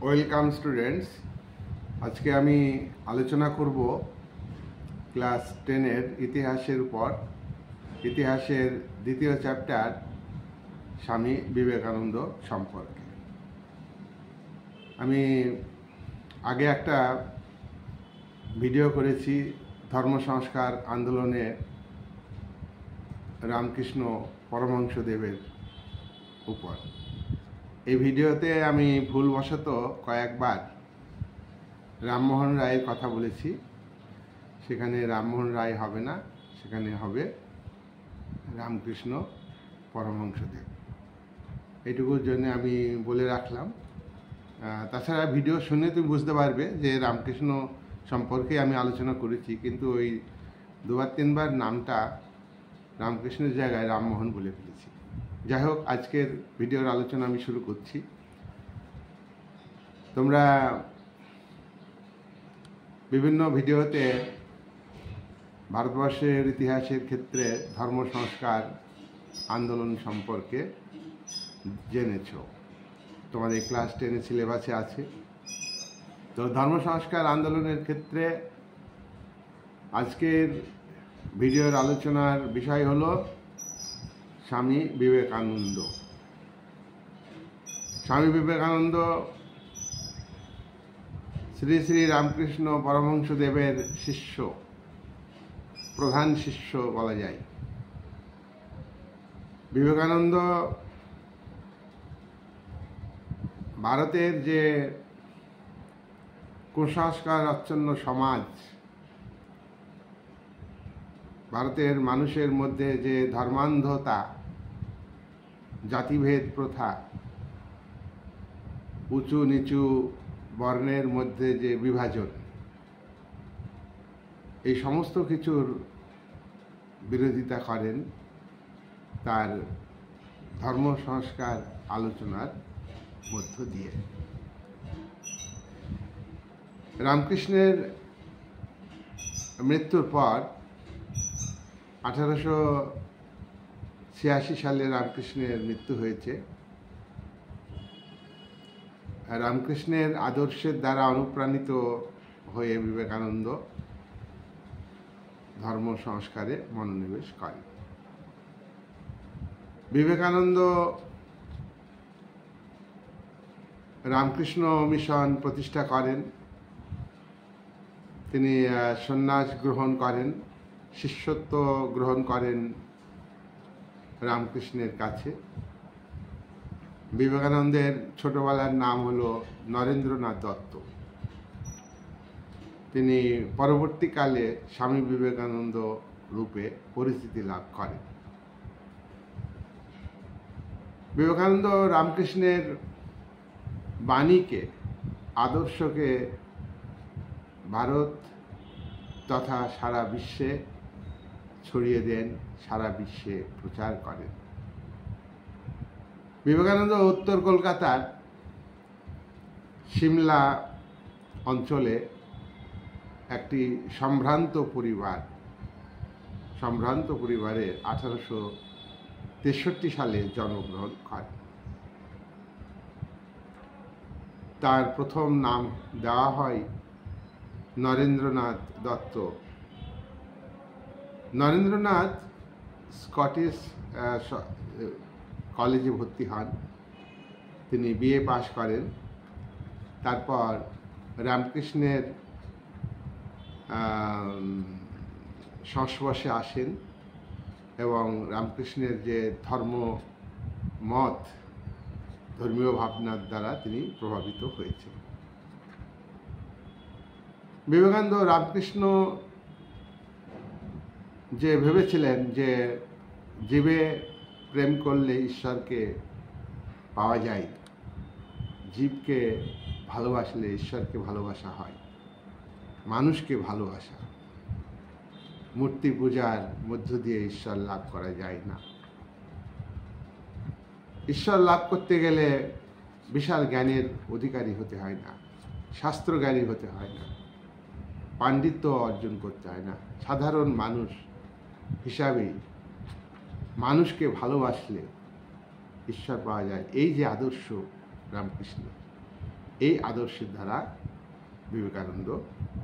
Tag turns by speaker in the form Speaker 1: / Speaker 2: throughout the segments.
Speaker 1: Welcome students. আজকে আমি আলোচনা করব ক্লাস 10-এর ইতিহাসের উপর। ইতিহাসের দ্বিতীয় চ্যাপ্টার স্বামী বিবেকানন্দ সম্পর্কে। আমি আগে একটা ভিডিও করেছি ধর্ম সংস্কার আন্দোলনে রামকৃষ্ণ পরমহংসদেবের উপর। এই ভিডিওতে আমি ভুলবশত কয়েকবার রামমোহন রায়ের কথা বলেছি। সেখানে রামমোহন রায় হবে না, সেখানে হবে রামকৃষ্ণ পরমহংসদেব। এইটুকুর জন্য আমি বলে রাখলাম। তাছাড়া ভিডিও শুনে তুমি বুঝতে পারবে যে রামকৃষ্ণ সম্পর্কে আমি আলোচনা করেছি, কিন্তু ওই দুবার তিনবার নামটা রামকৃষ্ণের জায়গায় রামমোহন বলে ফেলেছি। যাই হোক, আজকের ভিডিওর আলোচনা আমি শুরু করছি। তোমরা বিভিন্ন ভিডিওতে ভারতবর্ষের ইতিহাসের ক্ষেত্রে ধর্ম সংস্কার আন্দোলন সম্পর্কে জেনেছ। তোমাদের ক্লাস 10 সিলেবাসে আছে। তো ধর্ম সংস্কার আন্দোলনের ক্ষেত্রে আজকের ভিডিওর আলোচনার বিষয় হলো স্বামী বিবেকানন্দ। স্বামী বিবেকানন্দ শ্রী শ্রী রামকৃষ্ণ পরমহংসদেবের শিষ্য, প্রধান শিষ্য বলা যায়। বিবেকানন্দ ভারতের যে কুসংস্কার আচ্ছন্ন সমাজ, ভারতের মানুষের মধ্যে যে ধর্মান্ধতা, জাতিভেদ প্রথা, উঁচু নিচু বর্ণের মধ্যে যে বিভাজন, এই সমস্ত কিছুর বিরোধিতা করেন তার ধর্ম সংস্কার আলোচনার মধ্য দিয়ে। রামকৃষ্ণের মৃত্যুর পর 1886 সালে রামকৃষ্ণের মৃত্যু হয়েছে। রামকৃষ্ণের আদর্শের দ্বারা অনুপ্রাণিত হয়ে বিবেকানন্দ ধর্ম সংস্কারে মনোনিবেশ করেন। বিবেকানন্দ রামকৃষ্ণ মিশন প্রতিষ্ঠা করেন। তিনি সন্ন্যাস গ্রহণ করেন, শিষ্যত্ব গ্রহণ করেন রামকৃষ্ণের কাছে। বিবেকানন্দের ছোটবেলার নাম হলো নরেন্দ্রনাথ দত্ত। তিনি পরবর্তীকালে স্বামী বিবেকানন্দ রূপে পরিচিতি লাভ করেন। বিবেকানন্দ রামকৃষ্ণের বাণীকে, আদর্শকে ভারত তথা সারা বিশ্বে ছড়িয়ে দেন, সারা বিশ্বে প্রচার করেন। বিবেকানন্দ উত্তর কলকাতার সিমলা অঞ্চলে একটি সম্ভ্রান্ত পরিবারে 1863 সালে জন্মগ্রহণ করেন। তার প্রথম নাম দেওয়া হয় নরেন্দ্রনাথ দত্ত। নরেন্দ্রনাথ স্কটিশ কলেজে ভর্তি হন। তিনি বিএ পাশ করেন। তারপর রামকৃষ্ণের সংস্পর্শে আসেন এবং রামকৃষ্ণের যে ধর্মীয় ভাবনার দ্বারা তিনি প্রভাবিত হয়েছেন। বিবেকানন্দ রামকৃষ্ণ যে ভেবেছিলেন যে জীবে প্রেম করলে ঈশ্বরকে পাওয়া যায়, জীবকে ভালোবাসলে ঈশ্বরকে ভালোবাসা হয়, মানুষকে ভালোবাসা, মূর্তি পূজার মধ্য দিয়ে ঈশ্বর লাভ করা যায় না। ঈশ্বর লাভ করতে গেলে বিশাল জ্ঞানের অধিকারী হতে হয় না, শাস্ত্র জ্ঞানী হতে হয় না, পাণ্ডিত্য অর্জন করতে হয় না। সাধারণ মানুষ হিসাবেই মানুষকে ভালোবাসলে ঈশ্বর পাওয়া যায়। এই যে আদর্শ রামকৃষ্ণ, এই আদর্শের দ্বারা বিবেকানন্দ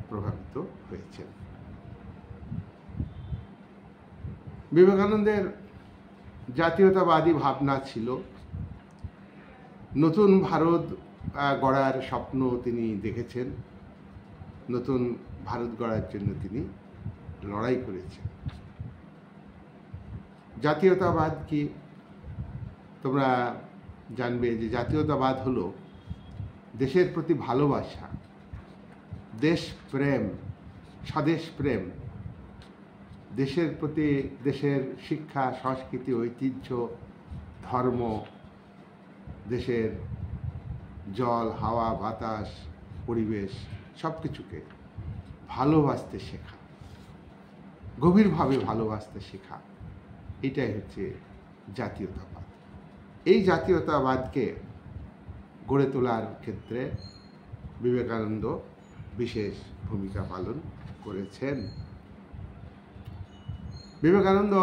Speaker 1: প্রভাবিত হয়েছেন। বিবেকানন্দের জাতীয়তাবাদী ভাবনা ছিল। নতুন ভারত গড়ার স্বপ্ন তিনি দেখেছেন। নতুন ভারত গড়ার জন্য তিনি লড়াই করেছেন। জাতীয়তাবাদ কি তোমরা জানবে যে জাতীয়তাবাদ হলো দেশের প্রতি ভালোবাসা, দেশপ্রেম, স্বদেশ প্রেম, দেশের প্রতি দেশের শিক্ষা, সংস্কৃতি, ঐতিহ্য, ধর্ম, দেশের জল, হাওয়া, বাতাস, পরিবেশ সব কিছুকে ভালোবাসতে শেখা, গভীরভাবে ভালোবাসতে শেখা, এটাই হচ্ছে জাতীয়তাবাদ। এই জাতীয়তাবাদকে গড়ে তোলার ক্ষেত্রে বিবেকানন্দ বিশেষ ভূমিকা পালন করেছেন। বিবেকানন্দ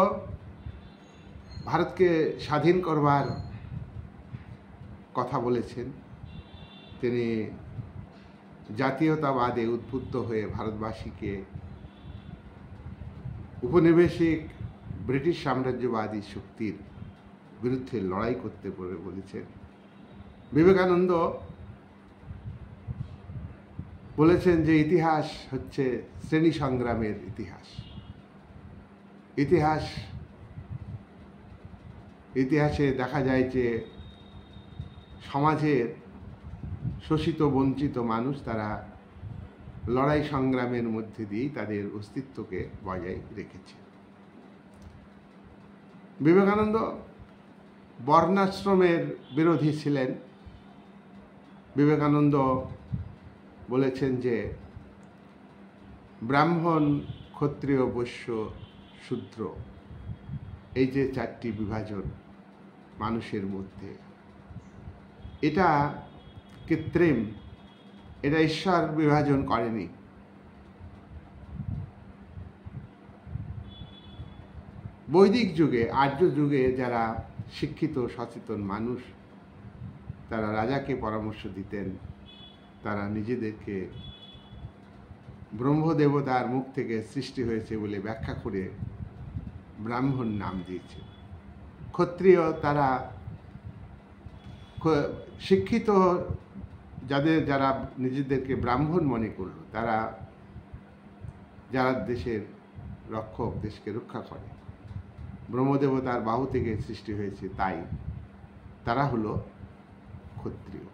Speaker 1: ভারতকে স্বাধীন করবার কথা বলেছেন। তিনি জাতীয়তাবাদে উদ্বুদ্ধ হয়ে ভারতবাসীকে উপনিবেশিক ব্রিটিশ সাম্রাজ্যবাদী শক্তির বিরুদ্ধে লড়াই করতে বলেছেন। বিবেকানন্দ বলেছেন যে ইতিহাস হচ্ছে শ্রেণী সংগ্রামের ইতিহাস। ইতিহাসে দেখা যায় যে সমাজের শোষিত বঞ্চিত মানুষ তারা লড়াই সংগ্রামের মধ্যে দিয়েই তাদের অস্তিত্বকে বজায় রেখেছে। বিবেকানন্দ বর্ণাশ্রমের বিরোধী ছিলেন। বিবেকানন্দ বলেছেন যে ব্রাহ্মণ, ক্ষত্রিয়, বৈশ্য, শূদ্র, এই যে চারটি বিভাজন মানুষের মধ্যে, এটা কৃত্রিম, এটা ঈশ্বর বিভাজন করেনি। বৈদিক যুগে, আর্য যুগে যারা শিক্ষিত সচেতন মানুষ, তারা রাজাকে পরামর্শ দিতেন, তারা নিজেদেরকে ব্রহ্মদেবতার মুখ থেকে সৃষ্টি হয়েছে বলে ব্যাখ্যা করে ব্রাহ্মণ নাম দিয়েছে। ক্ষত্রিয়, তারা শিক্ষিত যারা নিজেদেরকে ব্রাহ্মণ মনে করল, তারা যারা দেশের রক্ষক, দেশকে রক্ষা করে, ব্রহ্মদেবতার বাহু থেকে সৃষ্টি হয়েছে, তাই তারা হলো ক্ষত্রিয়।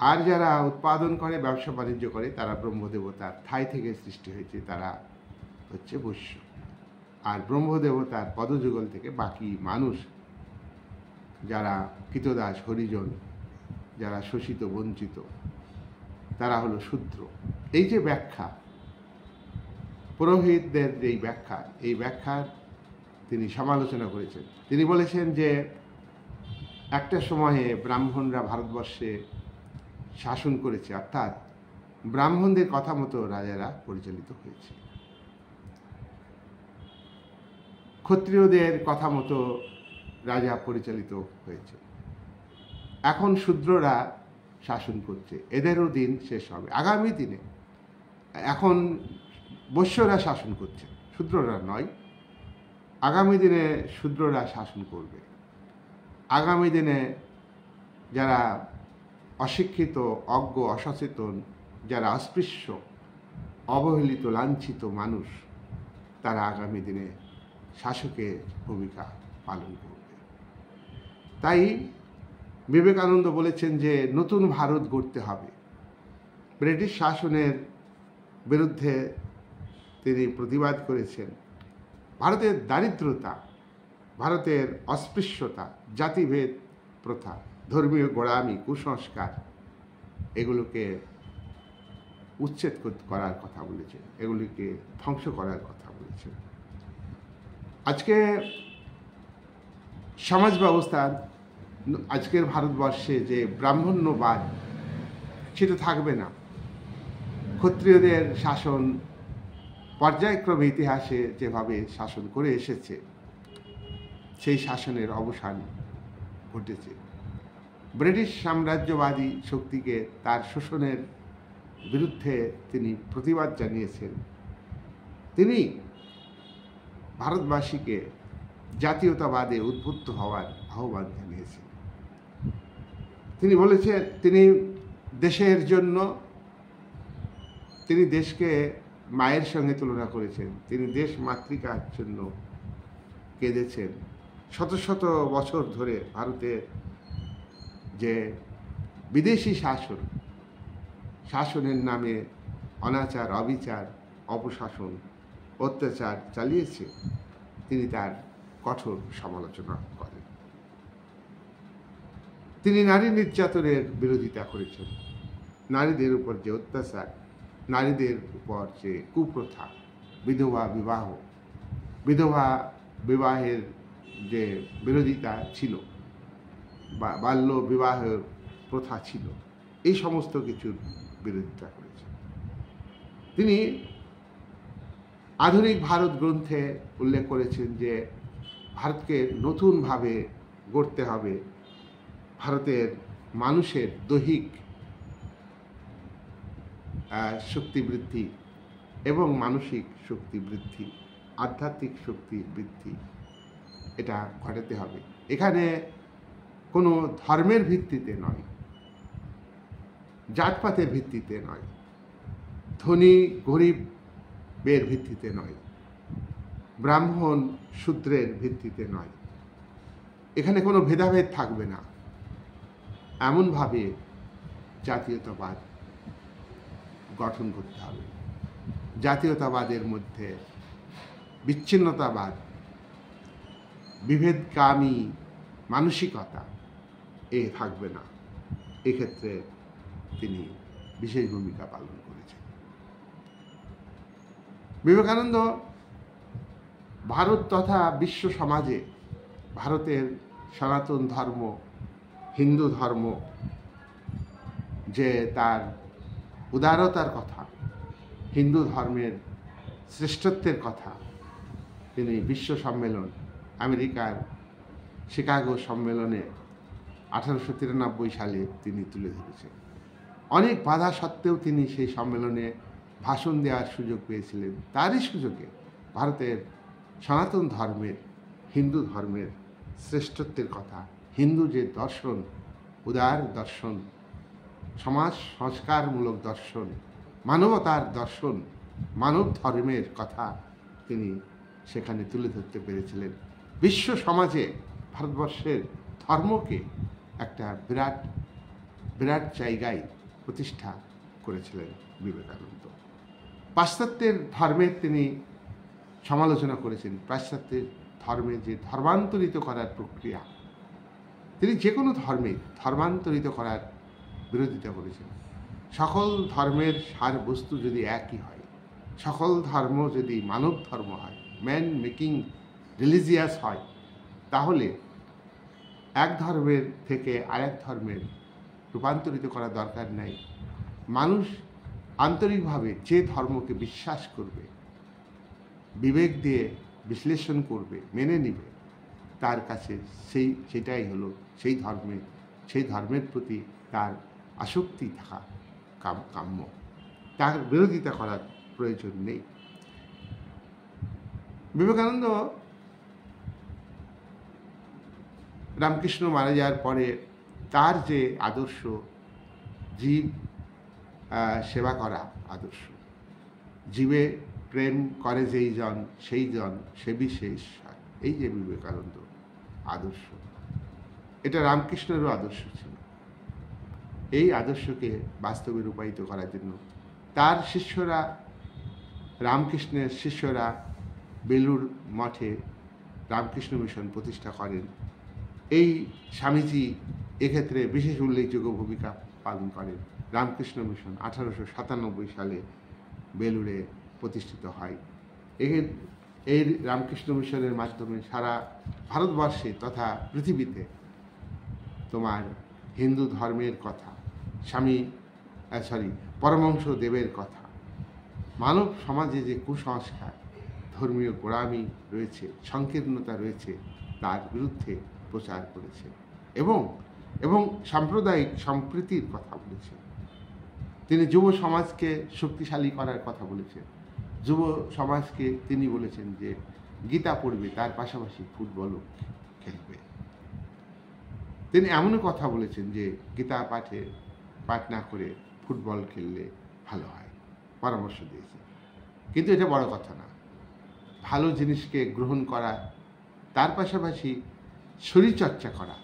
Speaker 1: আর যারা উৎপাদন করে, ব্যবসা বাণিজ্য করে, তারা ব্রহ্মদেবতার ঠাঁই থেকে সৃষ্টি হয়েছে, তারা হচ্ছে বৈশ্য। আর ব্রহ্মদেবতার পদযুগল থেকে বাকি মানুষ যারা কৃতদাস, হরিজন, যারা শোষিত বঞ্চিত, তারা হলো শূদ্র। এই যে ব্যাখ্যা, পুরোহিতদের যেই ব্যাখ্যা, এই ব্যাখ্যার তিনি সমালোচনা করেছেন। তিনি বলেছেন যে একটা সময়ে ব্রাহ্মণরা ভারতবর্ষে শাসন করেছে, অর্থাৎ ব্রাহ্মণদের কথা মতো রাজারা পরিচালিত হয়েছে, ক্ষত্রিয়দের কথা মতো রাজা পরিচালিত হয়েছে। এখন শূদ্ররা শাসন করছে, এদেরও দিন শেষ হবে আগামী দিনে। এখন বৈশ্যরা শাসন করছে, শূদ্ররা নয়। আগামী দিনে শূদ্ররা শাসন করবে। আগামী দিনে যারা অশিক্ষিত, অজ্ঞ, অসচেতন, যারা অস্পৃশ্য, অবহেলিত, লাঞ্ছিত মানুষ, তারা আগামী দিনে শাসকের ভূমিকা পালন করবে। তাই বিবেকানন্দ বলেছেন যে নতুন ভারত গড়তে হবে। ব্রিটিশ শাসনের বিরুদ্ধে তিনি প্রতিবাদ করেছেন। ভারতের দারিদ্রতা, ভারতের অস্পৃশ্যতা, জাতিভেদ প্রথা, ধর্মীয় গোড়ামি, কুসংস্কার, এগুলোকে উচ্ছেদ করার কথা বলেছেন, এগুলিকে ধ্বংস করার কথা বলেছেন। আজকে সমাজ ব্যবস্থা, আজকের ভারতবর্ষে যে ব্রাহ্মণ্যবাদ, সেটা থাকবে না। ক্ষত্রিয়দের শাসন পর্যায়ক্রমে ইতিহাসে যেভাবে শাসন করে এসেছে, সেই শাসনের অবসান ঘটেছে। ব্রিটিশ সাম্রাজ্যবাদী শক্তিকে তার শোষণের বিরুদ্ধে তিনি প্রতিবাদ জানিয়েছেন। তিনি ভারতবাসীকে জাতীয়তাবাদে উদ্বুদ্ধ হওয়ার আহ্বান জানিয়েছেন। তিনি বলেছেন তিনি দেশের জন্য, তিনি দেশকে মায়ের সঙ্গে তুলনা করেছেন। তিনি দেশ মাতৃকার জন্য কেঁদেছেন। শত শত বছর ধরে ভারতের যে বিদেশি শাসনের নামে অনাচার, অবিচার, অপশাসন, অত্যাচার চালিয়েছে, তিনি তার কঠোর সমালোচনা করেন। তিনি নারী নির্যাতনের বিরোধিতা করেছেন। নারীদের উপর যে অত্যাচার, নারীদের উপর যে কুপ্রথা, বিধবা বিবাহের যে বিরোধিতা ছিল, বাল্য বিবাহের প্রথা ছিল, এই সমস্ত কিছুর বিরোধিতা করেছেন। তিনি আধুনিক ভারত গ্রন্থে উল্লেখ করেছেন যে ভারতকে নতুনভাবে গড়তে হবে। ভারতের মানুষের দৈহিক শক্তি বৃদ্ধি এবং মানসিক শক্তি বৃদ্ধি, আধ্যাত্মিক শক্তি বৃদ্ধি, এটা ঘটাতে হবে। এখানে কোনো ধর্মের ভিত্তিতে নয়, জাতপাতের ভিত্তিতে নয়, ধনী গরিবের ভিত্তিতে নয়, ব্রাহ্মণ শূদ্রের ভিত্তিতে নয়। এখানে কোনো ভেদাভেদ থাকবে না। এমনভাবে জাতীয়তাবাদ গঠন করতে হবে। জাতীয়তাবাদের মধ্যে বিচ্ছিন্নতাবাদ, বিভেদকামী মানসিকতা থাকবে না। এক্ষেত্রে তিনি বিশেষ ভূমিকা পালন করেছেন। বিবেকানন্দ ভারত তথা বিশ্ব সমাজে ভারতের সনাতন ধর্ম, হিন্দু ধর্ম, যে তার উদারতার কথা, হিন্দু ধর্মের শ্রেষ্ঠত্বের কথা তিনি বিশ্ব সম্মেলন, আমেরিকার শিকাগো সম্মেলনে 1893 সালে তিনি তুলে ধরেছেন। অনেক বাধা সত্ত্বেও তিনি সেই সম্মেলনে ভাষণ দেওয়ার সুযোগ পেয়েছিলেন। তারই সুযোগে ভারতের সনাতন ধর্মের, হিন্দু ধর্মের শ্রেষ্ঠত্বের কথা, হিন্দু যে দর্শন, উদার দর্শন, সমাজ সংস্কারমূলক দর্শন, মানবতার দর্শন, মানব ধর্মের কথা তিনি সেখানে তুলে ধরতে পেরেছিলেন। বিশ্ব সমাজে ভারতবর্ষের ধর্মকে একটা বিরাট বিরাট জায়গায় প্রতিষ্ঠা করেছিলেন বিবেকানন্দ। পাশ্চাত্যের ধর্মের তিনি সমালোচনা করেছেন। পাশ্চাত্যের ধর্মের যে ধর্মান্তরিত করার প্রক্রিয়া, তিনি যে কোনো ধর্মে ধর্মান্তরিত করার বিরোধিতা করেছেন। সকল ধর্মের সার বস্তু যদি একই হয়, সকল ধর্ম যদি মানব ধর্ম হয়, ম্যান মেকিং রিলিজিয়াস হয়, তাহলে এক ধর্মের থেকে আরেক ধর্মের রূপান্তরিত করা দরকার নাই। মানুষ আন্তরিকভাবে যে ধর্মকে বিশ্বাস করবে, বিবেক দিয়ে বিশ্লেষণ করবে, মেনে নেবে, তার কাছে সেটাই হলো সেই ধর্মের প্রতি তার আসক্তি থাকা কাম্য। তার বিরোধিতা করার প্রয়োজন নেই। বিবেকানন্দ রামকৃষ্ণ মারা যাওয়ার পরে তার যে আদর্শ, জীব সেবা করা আদর্শ, জীবে প্রেম করে যেই জন সেই জন সে বিশেষ, এই যে বিবেকানন্দ আদর্শ, এটা রামকৃষ্ণেরও আদর্শ ছিল। এই আদর্শকে বাস্তবে রূপায়িত করার জন্য তার শিষ্যরা, রামকৃষ্ণের শিষ্যরা বেলুড় মঠে রামকৃষ্ণ মিশন প্রতিষ্ঠা করেন। এই স্বামীজি এক্ষেত্রে বিশেষ উল্লেখযোগ্য ভূমিকা পালন করেন। রামকৃষ্ণ মিশন 1897 সালে বেলুড়ে প্রতিষ্ঠিত হয়। এই রামকৃষ্ণ মিশনের মাধ্যমে সারা ভারতবর্ষে তথা পৃথিবীতে তোমার হিন্দু ধর্মের কথা, পরমহংস দেবের কথা, মানব সমাজে যে কুসংস্কার, ধর্মীয় গোড়ামি রয়েছে, সংকীর্ণতা রয়েছে, তার বিরুদ্ধে প্রচার করেছে এবং এবং সাম্প্রদায়িক সম্প্রীতির কথা বলেছেন। তিনি যুব সমাজকে শক্তিশালী করার কথা বলেছেন। যুব সমাজকে তিনি বলেছেন যে গীতা পড়বে, তার পাশাপাশি ফুটবলও খেলবে। তিনি এমনও কথা বলেছেন যে গীতা পাঠ না করে ফুটবল খেললে ভালো হয়, পরামর্শ দিয়েছেন। কিন্তু এটা বড় কথা না। ভালো জিনিসকে গ্রহণ করা, তার পাশাপাশি শরীরচর্চা করা,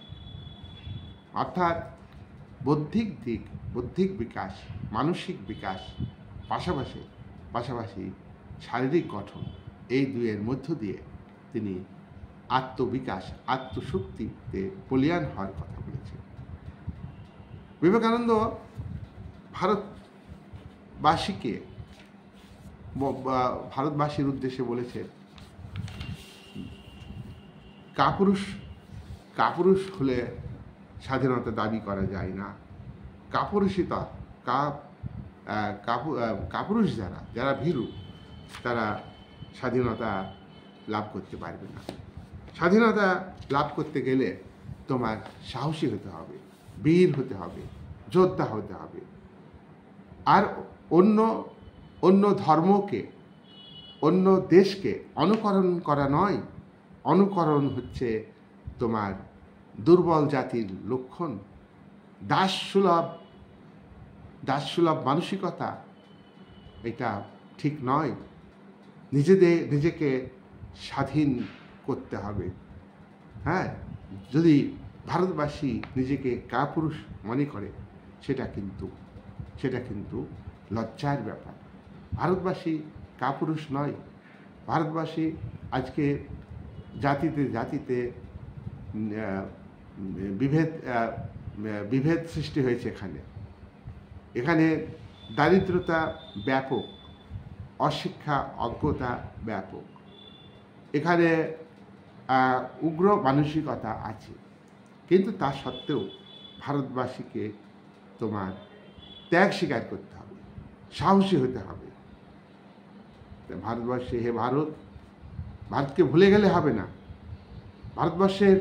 Speaker 1: অর্থাৎ বৌদ্ধিক বিকাশ, মানসিক বিকাশ, পাশাপাশি শারীরিক গঠন, এই দুয়ের মধ্য দিয়ে তিনি আত্মবিকাশ, আত্মশক্তিতে বলীয়ান হওয়ার কথা বলেছেন। বিবেকানন্দ ভারতবাসীর উদ্দেশ্যে বলেছেন, কাপুরুষ হলে স্বাধীনতা দাবি করা যায় না। কাপুরুষ যারা ভীরু, তারা স্বাধীনতা লাভ করতে পারবে না। স্বাধীনতা লাভ করতে গেলে তোমার সাহসী হতে হবে, বীর হতে হবে, যোদ্ধা হতে হবে। আর অন্য ধর্মকে, অন্য দেশকে অনুকরণ করা নয়। অনুকরণ হচ্ছে তোমার দুর্বল জাতির লক্ষণ। দাসসুলভ মানসিকতা, এটা ঠিক নয়। নিজেকে স্বাধীন করতে হবে। হ্যাঁ, যদি ভারতবাসী নিজেকে কাপুরুষ মনে করে, সেটা কিন্তু লজ্জার ব্যাপার। ভারতবাসী কাপুরুষ নয়। ভারতবাসী আজকে জাতিতে বিভেদ সৃষ্টি হয়েছে। এখানে দারিদ্রতা ব্যাপক, অশিক্ষা, অজ্ঞতা ব্যাপক। এখানে উগ্র মানসিকতা আছে। কিন্তু তা সত্ত্বেও ভারতবাসীকে তোমার ত্যাগ স্বীকার করতে হবে, সাহসী হতে হবে। ভারতবর্ষে, হে ভারতকে ভুলে গেলে হবে না। ভারতবর্ষের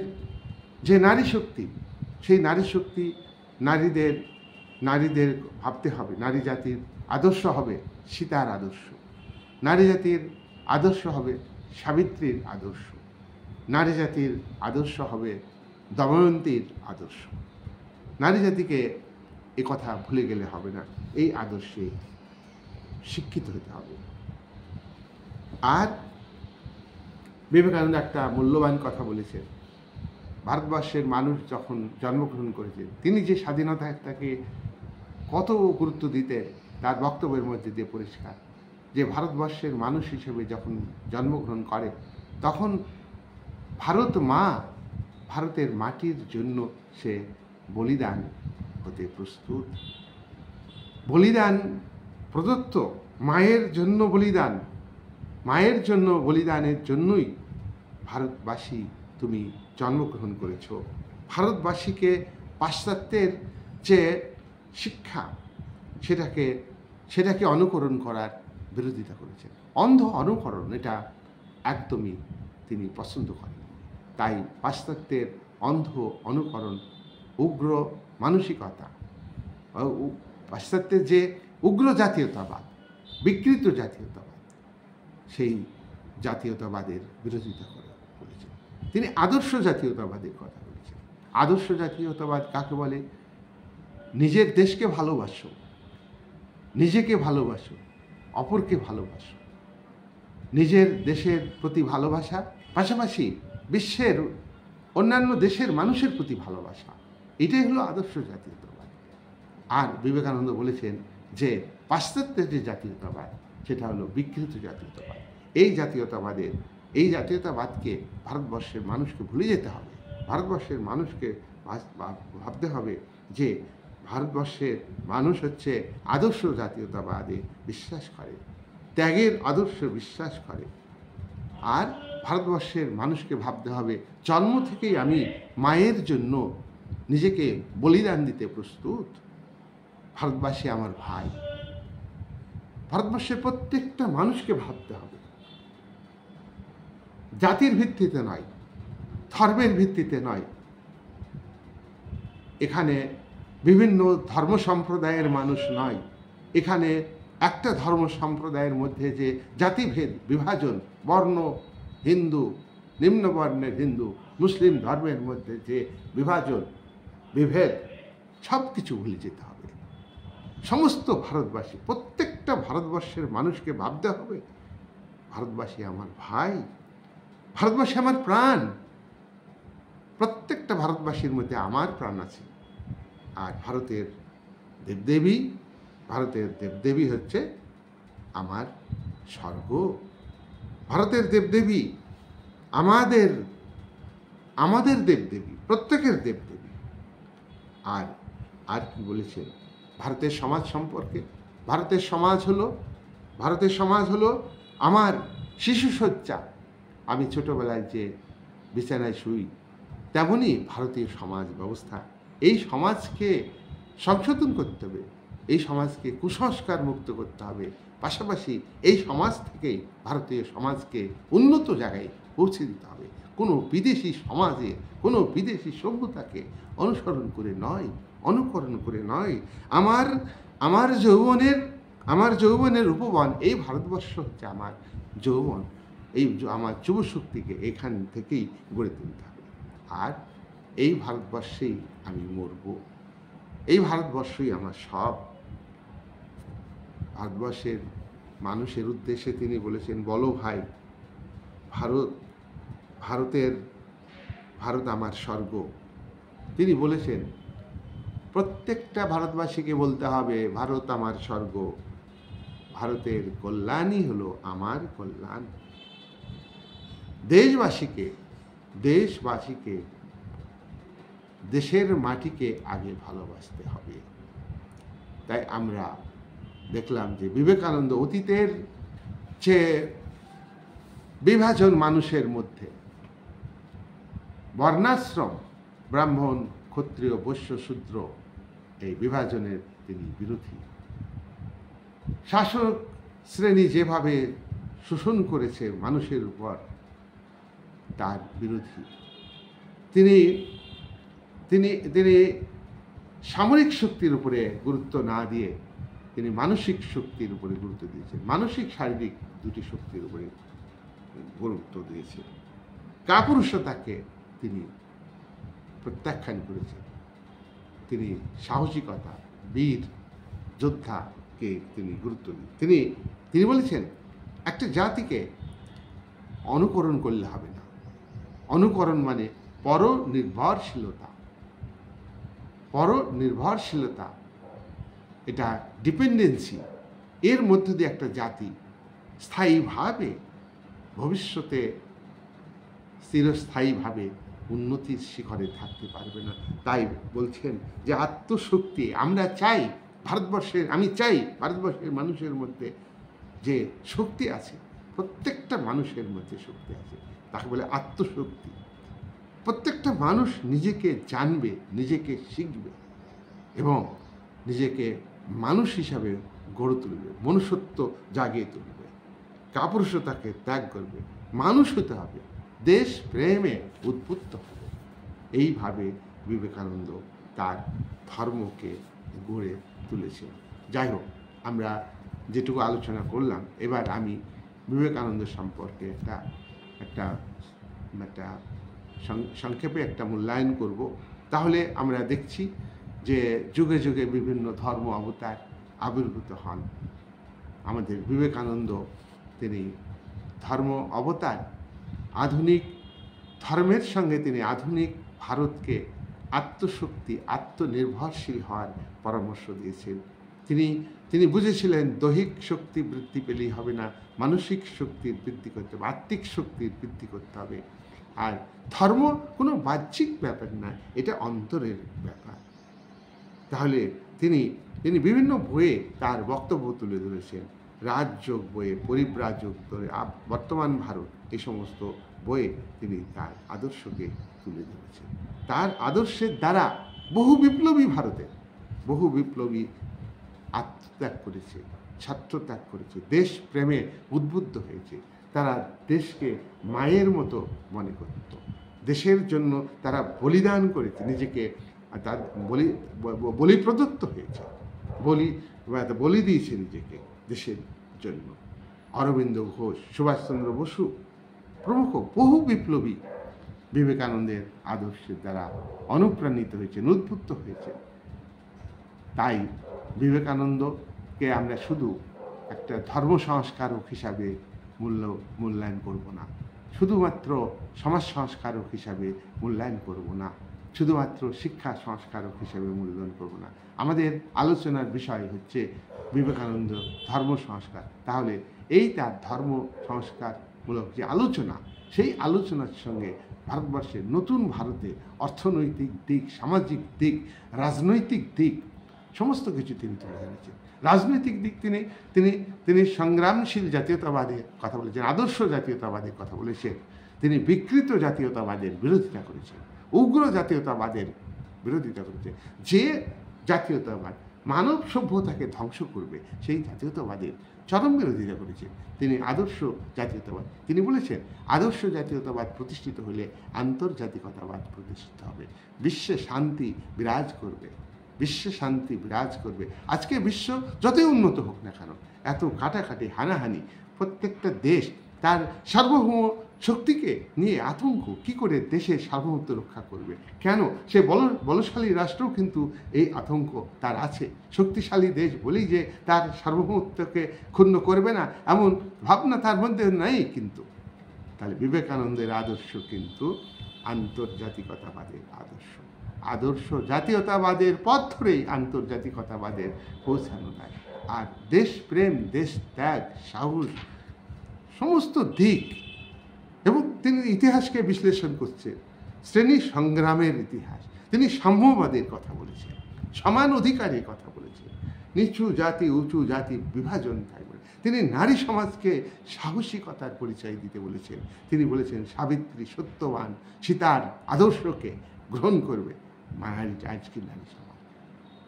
Speaker 1: যে নারী শক্তি, সেই নারী শক্তি নারীদের ভাবতে হবে। নারী জাতির আদর্শ হবে সীতার আদর্শ, নারী জাতির আদর্শ হবে সাবিত্রীর আদর্শ, নারী জাতির আদর্শ হবে দময়ন্তীর আদর্শ। নারী জাতিকে এ কথা ভুলে গেলে হবে না। এই আদর্শে শিক্ষিত হতে হবে। আর বিবেকানন্দ একটা মূল্যবান কথা বলেছেন। ভারতবর্ষের মানুষ যখন জন্মগ্রহণ করেছে, তিনি যে স্বাধীনতাটাকে কত গুরুত্ব দিতে, তার বক্তব্যের মধ্যে দিয়ে পরিষ্কার যে ভারতবর্ষের মানুষ হিসেবে যখন জন্মগ্রহণ করে, তখন ভারতের মাটির জন্য সে বলিদান হতে প্রস্তুত। বলিদান প্রদত্ত, মায়ের জন্য বলিদানের জন্যই ভারতবাসী তুমি জন্মগ্রহণ করেছ। ভারতবাসীকে পাশ্চাত্যের যে শিক্ষা, সেটাকে অনুকরণ করার বিরোধিতা করেছেন। অন্ধ অনুকরণ, এটা একদমই তিনি পছন্দ করেন। তাই পাশ্চাত্যের অন্ধ অনুকরণ, উগ্র মানসিকতা, পাশ্চাত্যের যে উগ্র জাতীয়তাবাদ, বিকৃত জাতীয়তাবাদ, সেই জাতীয়তাবাদের বিরোধিতা করেছেন। তিনি আদর্শ জাতীয়তাবাদের কথা বলেছেন। আদর্শ জাতীয়তাবাদ কাকে বলে? নিজের দেশকে ভালোবাসো, নিজেকে ভালোবাসো, অপরকে ভালোবাসো। নিজের দেশের প্রতি ভালোবাসা, পাশাপাশি বিশ্বের অন্যান্য দেশের মানুষের প্রতি ভালোবাসা, এটাই হলো আদর্শ জাতীয়তাবাদ। আর বিবেকানন্দ বলেছেন যে পাশ্চাত্যের যে জাতীয়তাবাদ, সেটা হলো বিকৃত জাতীয়তাবাদ। এই জাতীয়তাবাদকে ভারতবর্ষের মানুষকে ভুলে যেতে হবে। ভারতবর্ষের মানুষকে ভাবতে হবে যে ভারতবর্ষের মানুষ হচ্ছে আদর্শ জাতীয়তাবাদে বিশ্বাস করে, ত্যাগের আদর্শ বিশ্বাস করে। আর ভারতবর্ষের মানুষকে ভাবতে হবে, জন্ম থেকেই আমি মায়ের জন্য নিজেকে বলিদান দিতে প্রস্তুত। ভারতবাসী আমার ভাই। ভারতবর্ষের প্রত্যেকটা মানুষকে ভাবতে হবে, জাতির ভিত্তিতে নয়, ধর্মের ভিত্তিতে নয়। এখানে বিভিন্ন ধর্ম সম্প্রদায়ের মানুষ নয়, এখানে একটা ধর্ম সম্প্রদায়ের মধ্যে যে জাতিভেদ বিভাজন, বর্ণ, হিন্দু, নিম্নবর্ণের হিন্দু, মুসলিম ধর্মের মধ্যে যে বিভাজন বিভেদ, সব কিছু ভুলে যেতে হবে। সমস্ত ভারতবাসী, প্রত্যেকটা ভারতবর্ষের মানুষকে ভাবতে হবে ভারতবাসী আমার ভাই, ভারতবাসী আমার প্রাণ। প্রত্যেকটা ভারতবাসীর মধ্যে আমার প্রাণ আছে। আর ভারতের দেবদেবী হচ্ছে আমার স্বর্গ। ভারতের দেবদেবী আমাদের দেবদেবী, প্রত্যেকের দেবদেবী। আর কি বলেছেন ভারতের সমাজ সম্পর্কে? ভারতের সমাজ হলো আমার শিশুসজ্জা। আমি ছোটবেলায় যে বিছানায় শুই, তেমনই ভারতীয় সমাজ ব্যবস্থা। এই সমাজকে সংশোধন করতে হবে, এই সমাজকে কুসংস্কার মুক্ত করতে হবে। পাশাপাশি এই সমাজ থেকেই ভারতীয় সমাজকে উন্নত জায়গায় পৌঁছে দিতে হবে। কোনো বিদেশি সমাজে, কোনো বিদেশি সভ্যতাকে অনুকরণ করে নয়। আমার যৌবনের উপবন এই ভারতবর্ষ হচ্ছে আমার যৌবন। আমার যুব শক্তিকে এখান থেকেই গড়ে তুলতে হবে। আর এই ভারতবর্ষেই আমি মরব, এই ভারতবর্ষই আমার সব। ভারতবর্ষের মানুষের উদ্দেশ্যে তিনি বলেছেন, বলো ভাই, ভারত আমার স্বর্গ। তিনি বলেছেন প্রত্যেকটা ভারতবাসীকে বলতে হবে ভারত আমার স্বর্গ, ভারতের কল্যাণই হলো আমার কল্যাণ। দেশবাসীকে দেশের মাটিকে আগে ভালোবাসতে হবে। তাই আমরা দেখলাম যে বিবেকানন্দ অতীতের যে বিভাজন মানুষের মধ্যে, বর্ণাশ্রম, ব্রাহ্মণ, ক্ষত্রিয়, বৈশ্য, শূদ্র, এই বিভাজনের তিনি বিরোধী। শাসক শ্রেণী যেভাবে শোষণ করেছে মানুষের উপর, তার বিরোধী। তিনি সামরিক শক্তির উপরে গুরুত্ব না দিয়ে তিনি মানসিক শক্তির উপরে গুরুত্ব দিয়েছেন। মানসিক শারীরিক দুটি শক্তির উপরে গুরুত্ব দিয়েছেন। কাপুরুষতাকে তিনি প্রত্যাখ্যান করেছেন। তিনি সাহসিকতা, বীর যোদ্ধাকে তিনি গুরুত্ব দিন। তিনি বলেছেন একটা জাতিকে অনুকরণ করলে হবে না। অনুকরণ মানে পরনির্ভরশীলতা, এটা ডিপেন্ডেন্সি। এর মধ্য দিয়ে একটা জাতি স্থায়ীভাবে ভবিষ্যতে চিরস্থায়ীভাবে উন্নতির শিখরে থাকতে পারবে না। তাই বলছেন যে আত্মশক্তি আমরা চাই আমি চাই ভারতবর্ষের মানুষের মধ্যে যে শক্তি আছে, প্রত্যেকটা মানুষের মধ্যে শক্তি আছে, তাকে বলে আত্মশক্তি। প্রত্যেকটা মানুষ নিজেকে জানবে, নিজেকে শিখবে এবং নিজেকে মানুষ হিসাবে গড়ে তুলবে, মনুষ্যত্ব জাগিয়ে তুলবে, কাপুরুষতাকে ত্যাগ করবে, মানুষ হতে হবে, দেশ প্রেমে উদ্বুদ্ধ হবে। এইভাবে বিবেকানন্দ তার ধর্মকে গড়ে তুলেছেন। যাই হোক, আমরা যেটুকু আলোচনা করলাম, এবার আমি বিবেকানন্দ সম্পর্কে একটা সংক্ষেপে একটা মূল্যায়ন করব। তাহলে আমরা দেখছি যে যুগে যুগে বিভিন্ন ধর্ম অবতার আবির্ভূত হন। আমাদের বিবেকানন্দ তিনি ধর্ম অবতার, আধুনিক ধর্মের সঙ্গে তিনি আধুনিক ভারতকে আত্মশক্তি, আত্মনির্ভরশীল হওয়ার পরামর্শ দিয়েছেন। তিনি বুঝেছিলেন দৈহিক শক্তি বৃদ্ধি পেলেই হবে না, মানসিক শক্তির বৃদ্ধি করতে হবে, আত্মিক শক্তির বৃদ্ধি করতে হবে। আর ধর্ম কোনো বাহ্যিক ব্যাপার না, এটা অন্তরের ব্যাপার। তাহলে তিনি বিভিন্ন বইয়ে তার বক্তব্য তুলে ধরেছেন। রাজযোগ বইয়ে, পরিব্রাজক বইয়ে, বর্তমান ভারত, এই সমস্ত বইয়ে তিনি তার আদর্শকে তুলে ধরেছেন। তার আদর্শের দ্বারা বহু বিপ্লবী আত্মত্যাগ করেছে, ছাত্রত্যাগ করেছে, দেশ প্রেমে উদ্বুদ্ধ হয়েছে। তারা দেশকে মায়ের মতো মনে করত, দেশের জন্য তারা বলিদান করেছে, নিজেকে আর তার বলি প্রদত্ত হয়েছে, বলি দিয়েছে নিজেকে দেশের জন্য। অরবিন্দ ঘোষ, সুভাষচন্দ্র বসু প্রমুখ বহু বিপ্লবী বিবেকানন্দের আদর্শের দ্বারা অনুপ্রাণিত হয়েছেন, উদ্বুদ্ধ হয়েছে। তাই বিবেকানন্দকে আমরা শুধু একটা ধর্ম সংস্কারক হিসাবে মূল্যায়ন করব না, শুধুমাত্র সমাজ সংস্কারক হিসাবে মূল্যায়ন করব না, শুধুমাত্র শিক্ষা সংস্কারক হিসাবে মূল্যায়ন করব না। আমাদের আলোচনার বিষয় হচ্ছে বিবেকানন্দ ধর্ম সংস্কার। তাহলে এই তার ধর্ম সংস্কারমূলক যে আলোচনা, সেই আলোচনার সঙ্গে ভারতবর্ষের নতুন ভারতে অর্থনৈতিক দিক, সামাজিক দিক, রাজনৈতিক দিক সমস্ত কিছু তিনি তুলে ধরেছেন। রাজনৈতিক দিক তিনি সংগ্রামশীল জাতীয়তাবাদের কথা বলেছেন, আদর্শ জাতীয়তাবাদের কথা বলেছেন। তিনি বিকৃত জাতীয়তাবাদের বিরোধিতা করেছেন, উগ্র জাতীয়তাবাদের বিরোধিতা করেছেন। যে জাতীয়তাবাদ মানব সভ্যতাকে ধ্বংস করবে সেই জাতীয়তাবাদের চরম বিরোধিতা করেছেন তিনি। আদর্শ জাতীয়তাবাদ তিনি বলেছেন, আদর্শ জাতীয়তাবাদ প্রতিষ্ঠিত হলে আন্তর্জাতিকতাবাদ প্রতিষ্ঠিত হবে, বিশ্বে শান্তি বিরাজ করবে, বিশ্বে শান্তি বিরাজ করবে। আজকে বিশ্ব যতই উন্নত হোক না কেন, এত কাটাকাটি, হানাহানি, প্রত্যেকটা দেশ তার সার্বভৌম শক্তিকে নিয়ে আতঙ্ক, কি করে দেশের সার্বভৌমত্ব রক্ষা করবে? কেন? সে বলশালী রাষ্ট্রও কিন্তু এই আতঙ্ক তার আছে। শক্তিশালী দেশ বলেই যে তার সার্বভৌমত্বকে ক্ষুণ্ণ করবে না এমন ভাবনা তার মধ্যে নাই। কিন্তু তাহলে বিবেকানন্দের আদর্শ কিন্তু আন্তর্জাতিকতাবাদের আদর্শ জাতীয়তাবাদের পথ ধরেই আন্তর্জাতিকতাবাদের পৌঁছানো যায়। আর দেশপ্রেম, দেশ ত্যাগ, সাহস, সমস্ত দিক, এবং তিনি ইতিহাসকে বিশ্লেষণ করছেন, শ্রেণী সংগ্রামের ইতিহাস। তিনি সাম্যবাদের কথা বলেছেন, সমান অধিকারের কথা বলেছেন, নিচু জাতি উঁচু জাতি বিভাজন থাকবে। তিনি নারী সমাজকে সাহসিকতার পরিচয় দিতে বলেছেন। তিনি বলেছেন সাবিত্রী, সত্যবান, সীতার আদর্শকে গ্রহণ করবে আজকের নারী সমাজ।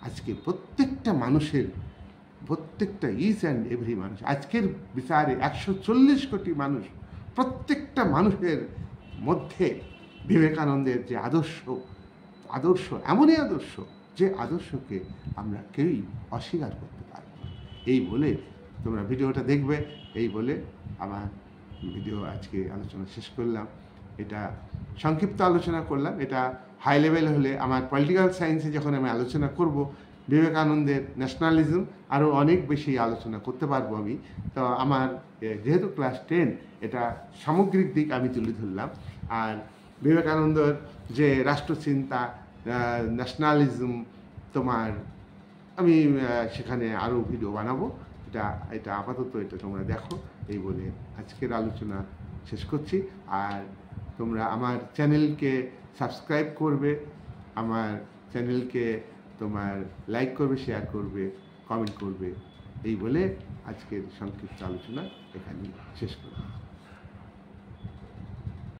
Speaker 1: আজকে প্রত্যেকটা মানুষের, প্রত্যেকটা ইচ অ্যান্ড এভরি মানুষ, আজকের বিচারে 140 কোটি মানুষ, প্রত্যেকটা মানুষের মধ্যে বিবেকানন্দের যে আদর্শ এমনই আদর্শ যে আদর্শকে আমরা কেউই অস্বীকার করতে পারব না। এই বলে তোমরা ভিডিওটা দেখবে, এই বলে আমার ভিডিও আজকে আলোচনা শেষ করলাম। এটা সংক্ষিপ্ত আলোচনা করলাম। এটা হাই লেভেল হলে আমার পলিটিক্যাল সায়েন্সে যখন আমি আলোচনা করব বিবেকানন্দের ন্যাশনালিজম আরও অনেক বেশি আলোচনা করতে পারবো আমি। তো আমার যেহেতু ক্লাস 10, এটা সামগ্রিক দিক আমি তুলে ধরলাম। আর বিবেকানন্দর যে রাষ্ট্রচিন্তা, ন্যাশনালিজম, তোমার আমি সেখানে আরও ভিডিও বানাবো। এটা আপাতত এটা তোমরা দেখো, এই বলে আজকের আলোচনা শেষ করছি। আর তোমরা আমার চ্যানেলকে সাবস্ক্রাইব করবে, আমার চ্যানেলকে তোমার লাইক করবে, শেয়ার করবে, কমেন্ট করবে। এই বলে আজকের সংক্ষিপ্ত আলোচনা এখানেই শেষ করব।